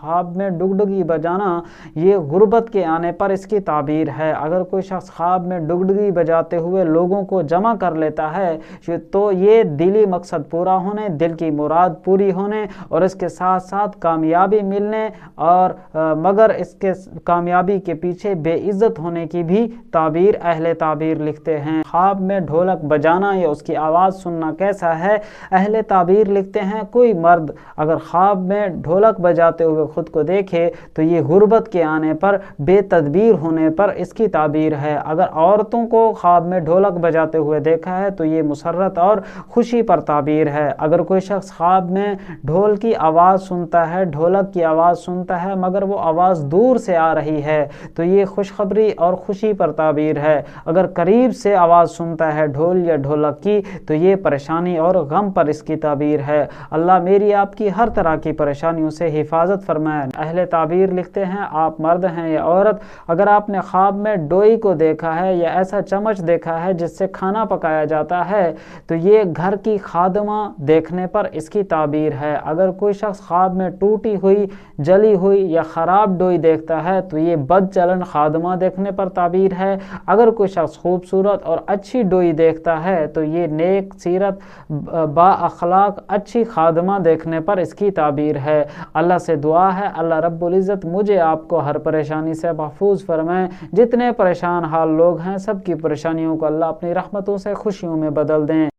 ख्वाब में डुगडुगी बजाना ये गुर्बत के आने पर इसकी ताबीर है। अगर कोई शख्स ख्वाब में डुगडुगी बजाते हुए लोगों को जमा कर लेता है तो ये दिली मकसद पूरा होने, दिल की मुराद पूरी होने और इसके साथ साथ कामयाबी मिलने और मगर इसके कामयाबी के पीछे बेइज्जत होने की भी ताबीर अहले ताबीर लिखते हैं। ख्वाब में ढोलक बजाना या उसकी आवाज़ सुनना कैसा है? अहले ताबीर लिखते हैं कोई मर्द अगर ख्वाब में ढोलक बजाते हुए खुद को देखे तो ये गुर्बत के आने पर, बेतदबीर होने पर इसकी ताबीर है। अगर औरतों को ख्वाब में ढोलक बजाते हुए देखा है तो ये मुसर्रत और खुशी पर ताबीर है। अगर कोई शख्स ख्वाब में ढोल की आवाज़ सुनता है, ढोलक की आवाज़ सुनता है मगर वो आवाज़ दूर से आ रही है तो ये खुशखबरी और खुशी पर ताबीर है। अगर करीब से आवाज़ सुनता है ढोल या ढोलक की तो ये परेशानी और गम पर इसकी ताबीर है। अल्लाह मेरी आपकी हर तरह की परेशानियों से हिफाजत फरमाए। अहले ताबीर लिखते हैं आप मर्द हैं या औरत, अगर आपने ख्वाब में डोई को देखा है या ऐसा चम्मच देखा है जिससे खाना पकाया जाता है तो ये घर की खादमा देखने पर इसकी ताबीर है। अगर कोई शख्स ख्वाब में टूटी हुई, जली हुई या ख़राब डोई देखता है तो ये बदचलन खादमा देखने पर ताबीर है। अगर कोई शख्स खूबसूरत और अच्छी डोई देखता है तो ये नेक सीरत, बा अखलाक, अच्छी खादमा देखने पर इसकी ताबीर है। अल्लाह से दुआ है अल्लाह रब्बुल इज़्ज़त मुझे आपको हर परेशानी से महफूज फरमाएं। जितने परेशान हाल लोग हैं सबकी परेशानियों को अल्लाह अपनी रहमतों से खुशियों में बदल दें।